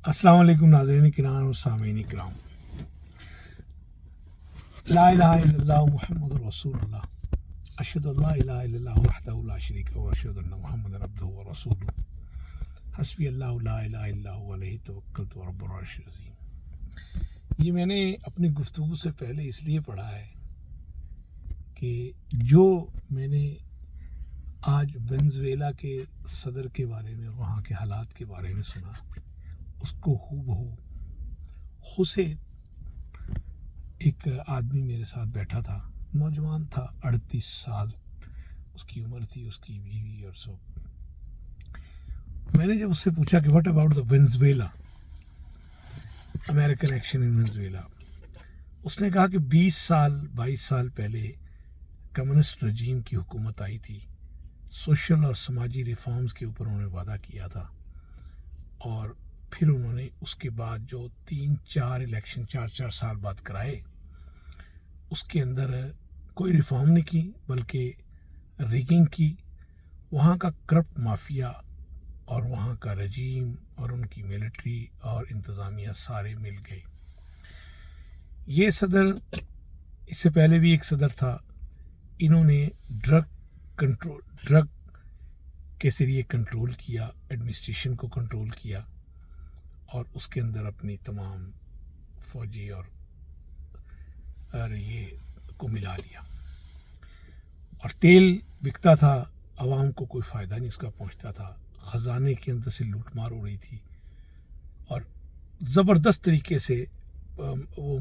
السلام علیکم ناظرین کرام و سامعین کرام. لا الہ الا اللہ محمد رسول اللہ. اشہد ان لا الہ الا اللہ وحدہ لا شریک لہ واشہد ان محمد عبدہ ورسولہ. حسبی اللہ لا الہ الا هو علیہ توکلت ورب العرش العظیم. یہ میں نے اپنی گفتگو سے پہلے اس لیے پڑھا ہے کہ جو میں نے آج وینزویلا کے صدر کے بارے میں اور وہاں کے حالات کے بارے میں سنا، اس کو ہو بہو خوشے ایک آدمی میرے ساتھ بیٹھا تھا، نوجوان تھا، 38 سال اس کی عمر تھی، اس کی بیوی اور سب. میں نے جب اس سے پوچھا کہ what about the Venezuela, American action in Venezuela, اس نے کہا کہ 22 سال پہلے کمیونسٹ رجیم کی حکومت آئی تھی، سوشل اور سماجی ریفارمز کے اوپر انہوں نے وعدہ کیا تھا، اور پھر انہوں نے اس کے بعد جو 3-4 الیکشن 4 سال بعد کرائے، اس کے اندر کوئی ریفارم نہیں کی بلکہ ریگنگ کی. وہاں کا کرپٹ مافیا اور وہاں کا رجیم اور ان کی ملٹری اور انتظامیہ سارے مل گئے. یہ صدر، اس سے پہلے بھی ایک صدر تھا، انہوں نے ڈرگ کے ذریعے کنٹرول کیا، ایڈمنسٹریشن کو کنٹرول کیا، اور اس کے اندر اپنی تمام فوجی اور یہ کو ملا لیا. اور تیل بکتا تھا، عوام کو کوئی فائدہ نہیں اس کا پہنچتا تھا، خزانے کے اندر سے لوٹ مار ہو رہی تھی، اور زبردست طریقے سے وہ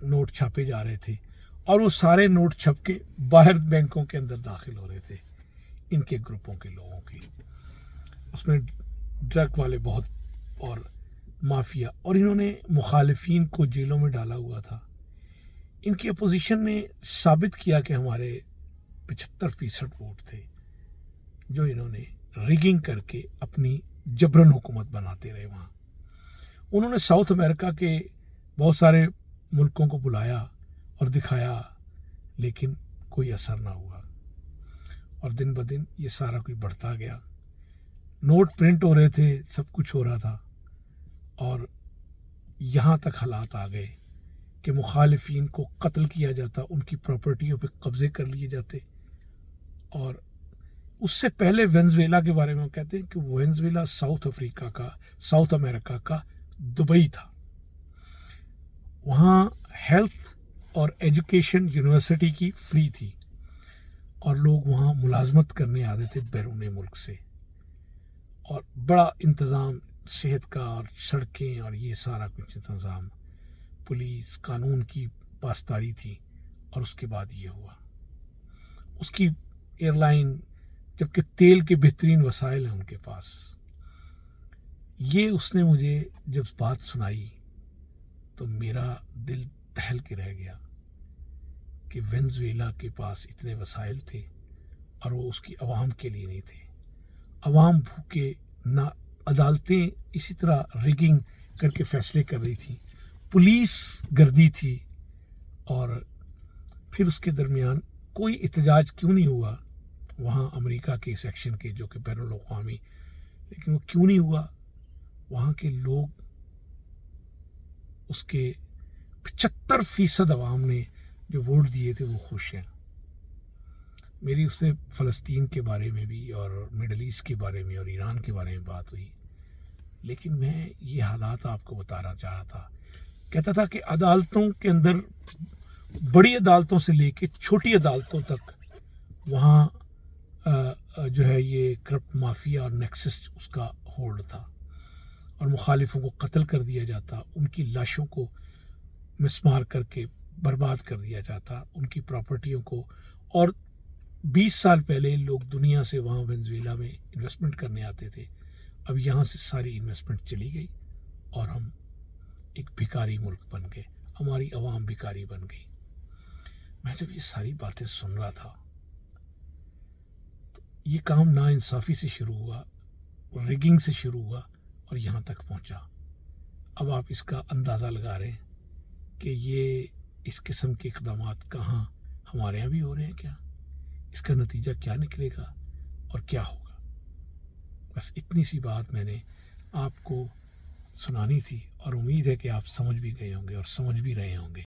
نوٹ چھاپے جا رہے تھے، اور وہ سارے نوٹ چھپ کے باہر بینکوں کے اندر داخل ہو رہے تھے ان کے گروپوں کے لوگوں کے. اس میں ڈرگ والے بہت اور مافیا، اور انہوں نے مخالفین کو جیلوں میں ڈالا ہوا تھا. ان کی اپوزیشن نے ثابت کیا کہ ہمارے 75% ووٹ تھے جو انہوں نے ریگنگ کر کے اپنی جبرن حکومت بناتے رہے. وہاں انہوں نے ساؤتھ امریکہ کے بہت سارے ملکوں کو بلایا اور دکھایا، لیکن کوئی اثر نہ ہوا، اور دن بدن یہ سارا کوئی بڑھتا گیا. نوٹ پرنٹ ہو رہے تھے، سب کچھ ہو رہا تھا، اور یہاں تک حالات آ گئے کہ مخالفین کو قتل کیا جاتا، ان کی پراپرٹیوں پہ قبضے کر لیے جاتے. اور اس سے پہلے وینزویلا کے بارے میں وہ کہتے ہیں کہ وینزویلا ساؤتھ امریکہ کا دبئی تھا. وہاں ہیلتھ اور ایجوکیشن یونیورسٹی کی فری تھی، اور لوگ وہاں ملازمت کرنے آتے تھے بیرون ملک سے، اور بڑا انتظام صحت کا اور سڑکیں اور یہ سارا کچھ انتظام، پولیس، قانون کی پاسداری تھی. اور اس کے بعد یہ ہوا، اس کی ایئر لائن، جبکہ تیل کے بہترین وسائل ہیں ان کے پاس. یہ اس نے مجھے جب بات سنائی تو میرا دل دہل کے رہ گیا کہ وینزویلا کے پاس اتنے وسائل تھے اور وہ اس کی عوام کے لیے نہیں تھے. عوام بھوکے، نہ عدالتیں اسی طرح ریگنگ کر کے فیصلے کر رہی تھیں، پولیس گردی تھی، اور پھر اس کے درمیان کوئی احتجاج کیوں نہیں ہوا وہاں امریکہ کے سیکشن کے جو کہ بین الاقوامی، لیکن وہ کیوں نہیں ہوا؟ وہاں کے لوگ، اس کے 75% عوام نے جو ووٹ دیے تھے وہ خوش ہیں. میری اس سے فلسطین کے بارے میں بھی اور مڈل ایسٹ کے بارے میں اور ایران کے بارے میں بات ہوئی، لیکن میں یہ حالات آپ کو بتانا چاہ رہا تھا. کہتا تھا کہ عدالتوں کے اندر، بڑی عدالتوں سے لے کے چھوٹی عدالتوں تک، وہاں جو ہے یہ کرپٹ مافیا اور نیکسس اس کا ہولڈ تھا، اور مخالفوں کو قتل کر دیا جاتا، ان کی لاشوں کو مسمار کر کے برباد کر دیا جاتا، ان کی پراپرٹیوں کو. اور 20 سال پہلے لوگ دنیا سے وہاں وینزویلا میں انویسٹمنٹ کرنے آتے تھے، اب یہاں سے ساری انویسٹمنٹ چلی گئی، اور ہم ایک بھکاری ملک بن گئے، ہماری عوام بھکاری بن گئی. میں جب یہ ساری باتیں سن رہا تھا تو یہ کام ناانصافی سے شروع ہوا، ریگنگ سے شروع ہوا، اور یہاں تک پہنچا. اب آپ اس کا اندازہ لگا رہے ہیں کہ یہ اس قسم کے اقدامات کہاں ہمارے یہاں بھی ہو رہے ہیں کیا؟ اس کا نتیجہ کیا نکلے گا اور کیا ہوگا؟ بس اتنی سی بات میں نے آپ کو سنانی تھی، اور امید ہے کہ آپ سمجھ بھی گئے ہوں گے اور سمجھ بھی رہے ہوں گے۔